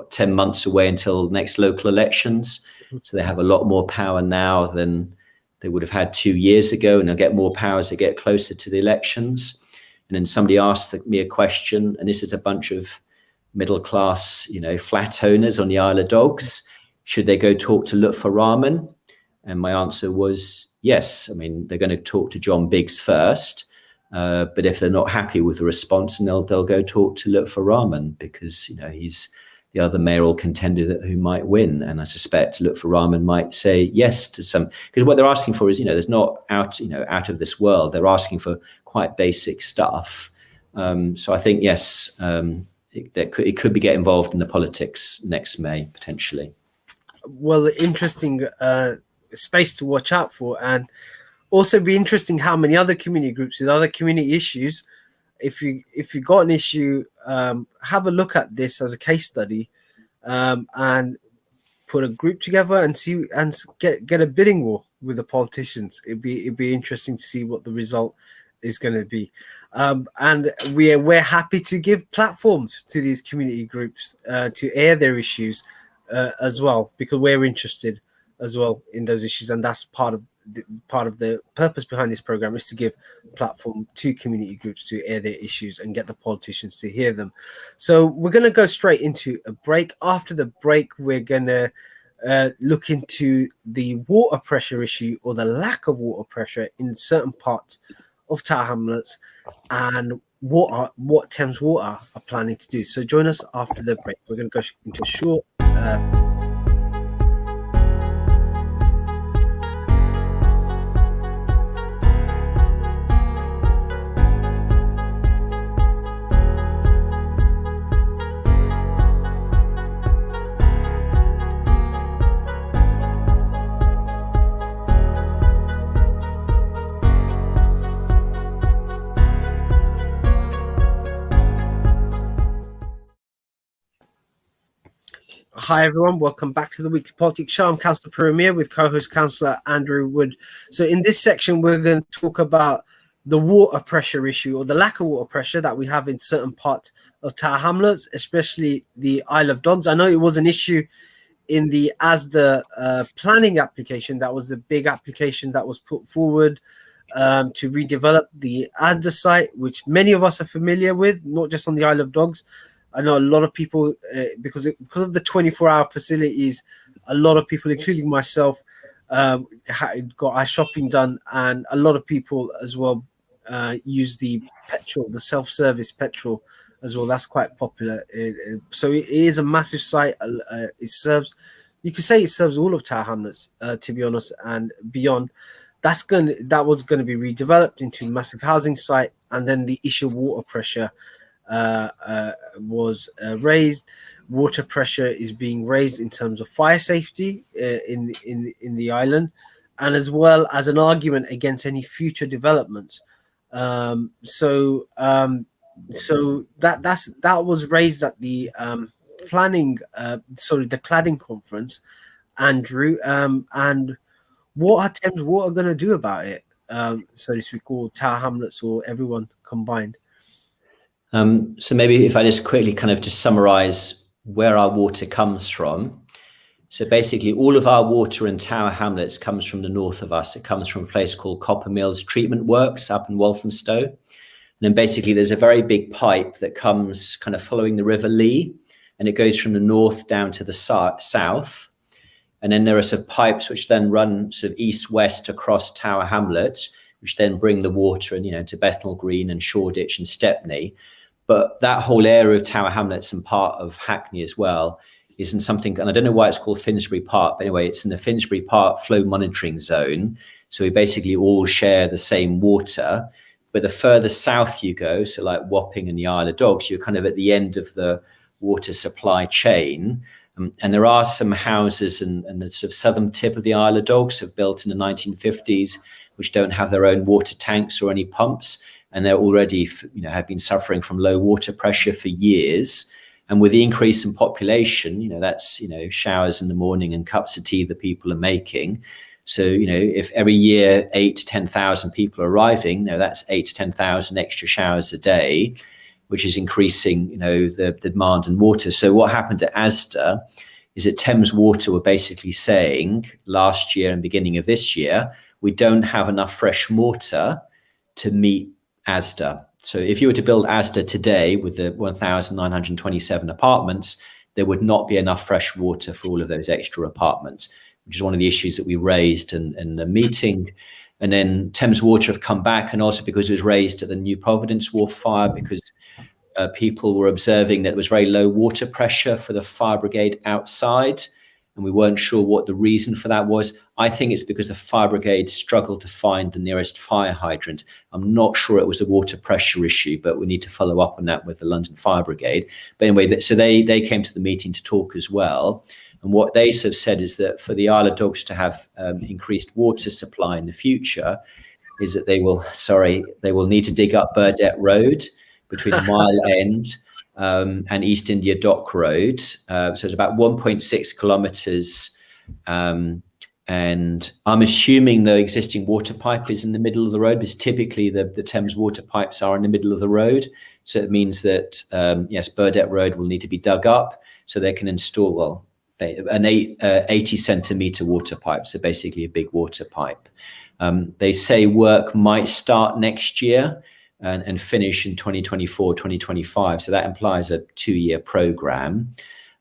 10 months away until next local elections, so they have a lot more power now than they would have had 2 years ago, and they'll get more power as they get closer to the elections. And then somebody asked me a question, and this is a bunch of middle class flat owners on the Isle of Dogs, should they go talk to Lutfur Rahman? And my answer was yes. I mean, they're going to talk to John Biggs first, but if they're not happy with the response, and they'll go talk to Lutfur Rahman, because he's the other mayoral contender who might win. And I suspect Lutfur Rahman might say yes to some, because what they're asking for is there's not out of this world. They're asking for quite basic stuff. So I think yes, it could be get involved in the politics next May potentially. Well, interesting space to watch out for, and also be interesting how many other community groups with other community issues. If you got an issue, have a look at this as a case study, and put a group together and see and get a bidding war with the politicians. It'd be interesting to see what the result is going to be. And we're happy to give platforms to these community groups to air their issues as well, because we're interested as well in those issues, and that's part of the purpose behind this program, is to give platform to community groups to air their issues and get the politicians to hear them. So we're going to go straight into a break. After the break, we're going to look into the water pressure issue, or the lack of water pressure in certain parts of Tower Hamlets, and what Thames Water are planning to do. So join us after the break. We're going to go into a short Hi everyone, welcome back to the Weekly Politics Show. I'm Councillor Premier with co-host Councillor Andrew Wood. So in this section, we're going to talk about the water pressure issue, or the lack of water pressure that we have in certain parts of Tower Hamlets, especially the Isle of Dogs. I know it was an issue in the ASDA planning application. That was the big application that was put forward to redevelop the ASDA site, which many of us are familiar with, not just on the Isle of Dogs. I know a lot of people, because of the 24-hour facilities, a lot of people, including myself, got our shopping done, and a lot of people as well use the petrol, the self-service petrol as well. That's quite popular. So it is a massive site. It serves, you could say it serves all of Tower Hamlets, to be honest, and beyond. That was going to be redeveloped into a massive housing site, and then the issue of water pressure was raised. Water pressure is being raised in terms of fire safety in the island, and as well as an argument against any future developments. So that was raised at the the cladding conference, Andrew. And what are going to do about it? So to speak, all Tower Hamlets or everyone combined. So maybe if I just quickly kind of just summarize where our water comes from. So basically all of our water in Tower Hamlets comes from the north of us. It comes from a place called Copper Mills Treatment Works up in Walthamstow. And then basically there's a very big pipe that comes kind of following the River Lee, and it goes from the north down to the south. And then there are sort of pipes which then run sort of east-west across Tower Hamlets, which then bring the water and, to Bethnal Green and Shoreditch and Stepney. But that whole area of Tower Hamlets and part of Hackney as well is in something, and I don't know why it's called Finsbury Park, but anyway, it's in the Finsbury Park flow monitoring zone. So we basically all share the same water. But the further south you go, so like Wapping and the Isle of Dogs, you're kind of at the end of the water supply chain. And there are some houses and the sort of southern tip of the Isle of Dogs have built in the 1950s, which don't have their own water tanks or any pumps. And they're already, have been suffering from low water pressure for years. And with the increase in population, that's, showers in the morning and cups of tea that people are making. So, if every year 8 to 10,000 people are arriving, that's 8 to 10,000 extra showers a day, which is increasing, the demand in water. So what happened at ASDA is that Thames Water were basically saying last year and beginning of this year, we don't have enough fresh water to meet ASDA. So if you were to build ASDA today with the 1,927 apartments, there would not be enough fresh water for all of those extra apartments, which is one of the issues that we raised in the meeting. And then Thames Water have come back, and also because it was raised at the New Providence Wharf fire, because people were observing that it was very low water pressure for the fire brigade outside, and we weren't sure what the reason for that was. I think it's because the fire brigade struggled to find the nearest fire hydrant. I'm not sure it was a water pressure issue, but we need to follow up on that with the London Fire Brigade. But anyway, so they came to the meeting to talk as well. And what they sort of said is that for the Isle of Dogs to have increased water supply in the future, is that they will need to dig up Burdett Road between Mile End and East India Dock Road. So it's about 1.6 kilometers. And I'm assuming the existing water pipe is in the middle of the road, because typically the Thames water pipes are in the middle of the road. So it means that, yes, Burdett Road will need to be dug up so they can install, an 80 centimeter water pipe. So basically a big water pipe. They say work might start next year and finish in 2024, 2025. So that implies a 2-year program.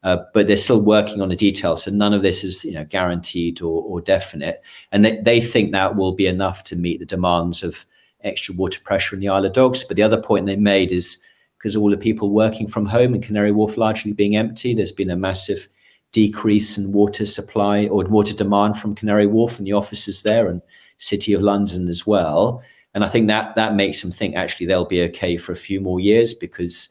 But they're still working on the details. So none of this is guaranteed or definite. And they think that will be enough to meet the demands of extra water pressure in the Isle of Dogs. But the other point they made is because all the people working from home in Canary Wharf largely being empty, there's been a massive decrease in water supply or water demand from Canary Wharf and the offices there, and City of London as well. And I think that makes them think actually they'll be okay for a few more years, because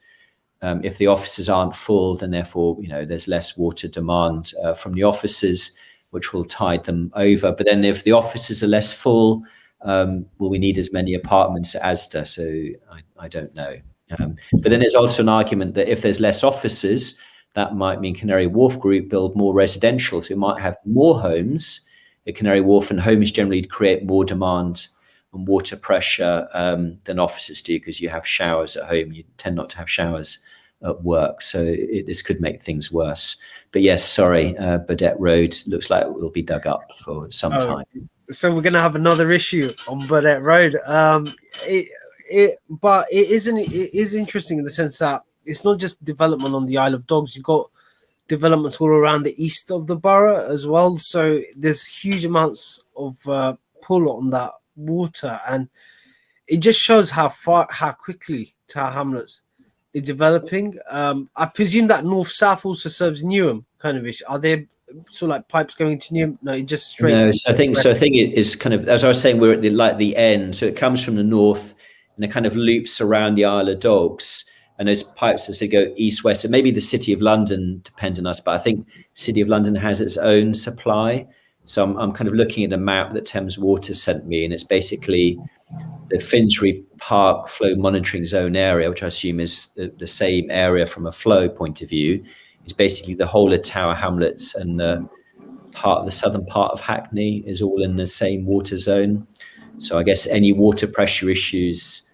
if the offices aren't full, then therefore, there's less water demand from the offices, which will tide them over. But then if the offices are less full, will we need as many apartments as ASDA? So I don't know. But then there's also an argument that if there's less offices, that might mean Canary Wharf Group build more residential. So we might have more homes at Canary Wharf, and homes generally create more demand and water pressure than offices do, because you have showers at home. You tend not to have showers at work. So this could make things worse. But yes, sorry, Burdett Road looks like it will be dug up for some time. So we're going to have another issue on Burdett Road. But it is interesting in the sense that it's not just development on the Isle of Dogs. You've got developments all around the east of the borough as well. So there's huge amounts of pull on that water, and it just shows how quickly Tower Hamlets is developing. I presume that north-south also serves Newham kind of issue. Are there sort of like pipes going to Newham? No, it just straight. No, so I think it is kind of, as I was saying, we're at the end. So it comes from the north and it kind of loops around the Isle of Dogs. And those pipes, as they go east-west, so maybe the City of London depend on us, but I think City of London has its own supply. So I'm kind of looking at a map that Thames Water sent me, and it's basically the Finsbury Park flow monitoring zone area, which I assume is the same area from a flow point of view. It's basically the whole of Tower Hamlets, and the southern part of Hackney is all in the same water zone. So I guess any water pressure issues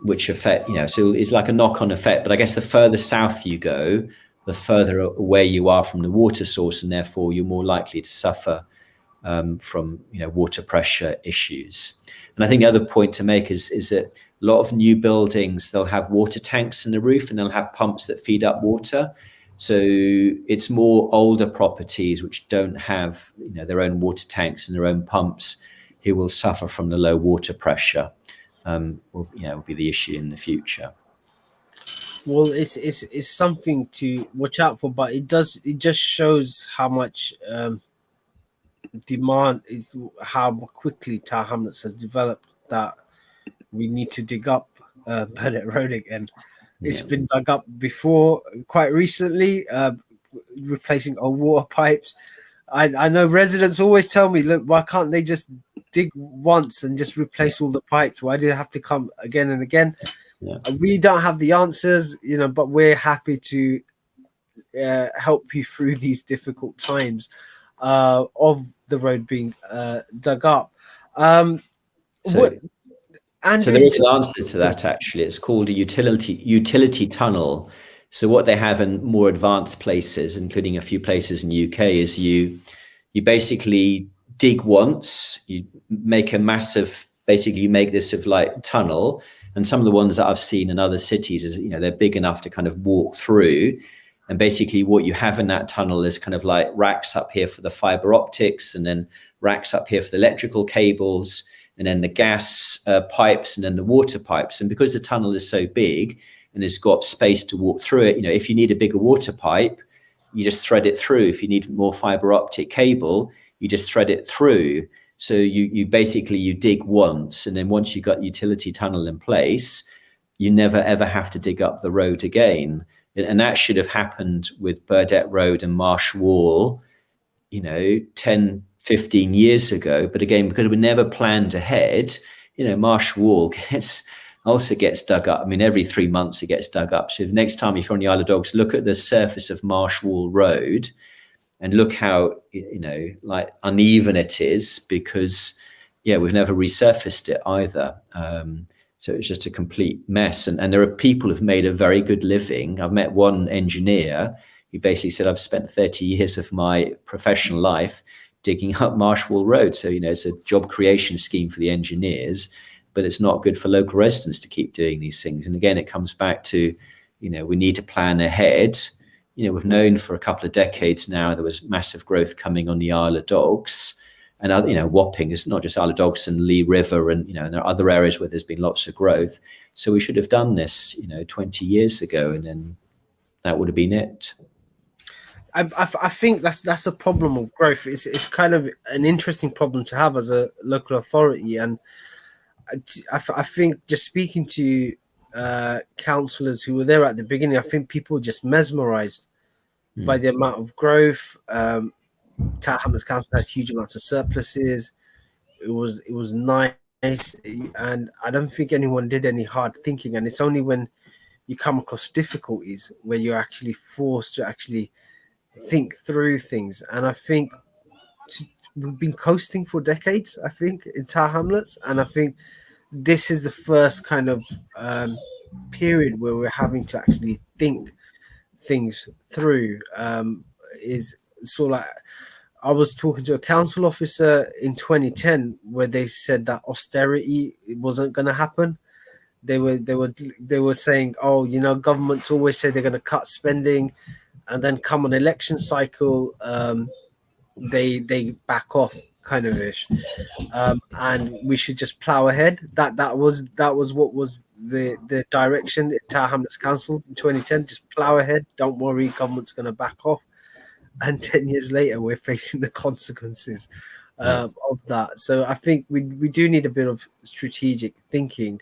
which affect, so it's like a knock-on effect. But I guess the further south you go, the further away you are from the water source, and therefore you're more likely to suffer from water pressure issues. And I think the other point to make is that a lot of new buildings, they'll have water tanks in the roof, and they'll have pumps that feed up water. So it's more older properties which don't have their own water tanks and their own pumps who will suffer from the low water pressure. Will be the issue in the future. Well, it's something to watch out for, but it just shows how much demand is, how quickly Tower Hamlets has developed, that we need to dig up Burdett Road again. It's been dug up before, quite recently, replacing old water pipes. I know residents always tell me, look, why can't they just dig once and just replace all the pipes? Why do they have to come again and again? We don't have the answers, but we're happy to help you through these difficult times of the road being dug up. So there is an answer to that, actually. It's called a utility tunnel. So what they have in more advanced places, including a few places in the UK, is you basically dig once, you make a massive, basically you make this sort of like tunnel. And some of the ones that I've seen in other cities is, they're big enough to kind of walk through. And basically what you have in that tunnel is kind of like racks up here for the fiber optics, and then racks up here for the electrical cables, and then the gas pipes, and then the water pipes. And because the tunnel is so big and it's got space to walk through it, if you need a bigger water pipe, you just thread it through. If you need more fiber optic cable, you just thread it through. So you basically dig once, and then once you got utility tunnel in place, you never ever have to dig up the road again. And that should have happened with Burdett Road and Marsh Wall, 10, 15 years ago. But again, because we never planned ahead, Marsh Wall also gets dug up. I mean, every 3 months it gets dug up. So the next time you're on the Isle of Dogs, look at the surface of Marsh Wall Road and look how, like uneven it is, because, we've never resurfaced it either. So it's just a complete mess. And there are people who've made a very good living. I've met one engineer who basically said, I've spent 30 years of my professional life digging up Marsh Wall Road. So, it's a job creation scheme for the engineers, but it's not good for local residents to keep doing these things. And again, it comes back to, we need to plan ahead. We've known for a couple of decades now there was massive growth coming on the Isle of Dogs. And, Wapping is not just Isle of Dogs and Lee River, and, and there are other areas where there's been lots of growth. So we should have done this, 20 years ago, and then that would have been it. I think that's a problem of growth. It's kind of an interesting problem to have as a local authority. And I think just speaking to councillors who were there at the beginning, I think people were just mesmerised by the amount of growth. Tower Hamlets Council had huge amounts of surpluses. It was nice, and I don't think anyone did any hard thinking. And it's only when you come across difficulties where you're actually forced to actually think through things. And I think we've been coasting for decades, I think, in Tower Hamlets. And I think this is the first kind of period where we're having to actually think things through. Is sort of like, I was talking to a council officer in 2010 where they said that austerity wasn't going to happen. They were saying, oh, you know, governments always say they're going to cut spending, and then come an election cycle, they back off, kind of ish, and we should just plow ahead. That was what was the direction at Tower Hamlets Council in 2010. Just plow ahead. Don't worry, government's going to back off. And 10 years later, we're facing the consequences of that. So I think we do need a bit of strategic thinking.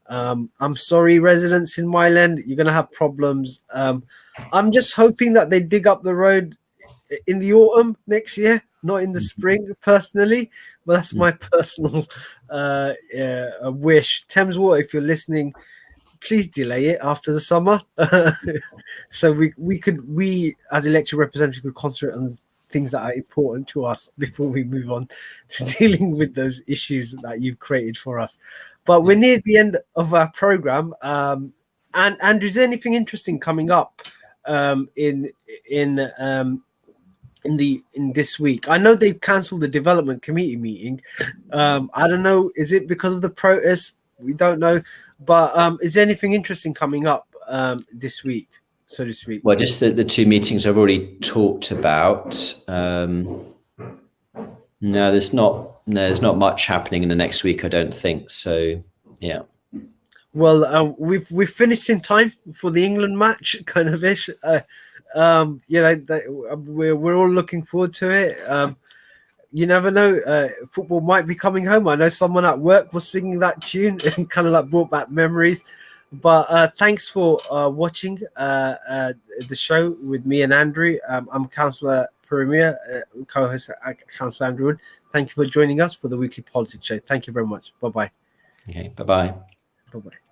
I'm sorry, residents in Myland, you're going to have problems. I'm just hoping that they dig up the road in the autumn next year, not in the spring, personally. But that's my personal wish. Thames Water, if you're listening, please delay it after the summer, so we as elected representatives could concentrate on things that are important to us before we move on to dealing with those issues that you've created for us. But we're near the end of our program. And Andrew, is there anything interesting coming up in this week? I know they've cancelled the development committee meeting. I don't know, is it because of the protests? We don't know, but is there anything interesting coming up this week, so to speak? Well, just the two meetings I've already talked about. No, there's not much happening in the next week, I don't think. So, yeah. Well, we've finished in time for the England match, kind of ish. We're all looking forward to it. You never know, football might be coming home. I know someone at work was singing that tune and kind of like brought back memories. But thanks for watching the show with me and Andrew. I'm Councillor Premier, co-host Councillor Andrew Wood. Thank you for joining us for the Weekly Politics Show. Thank you very much. Bye-bye. Okay, bye-bye. Bye-bye.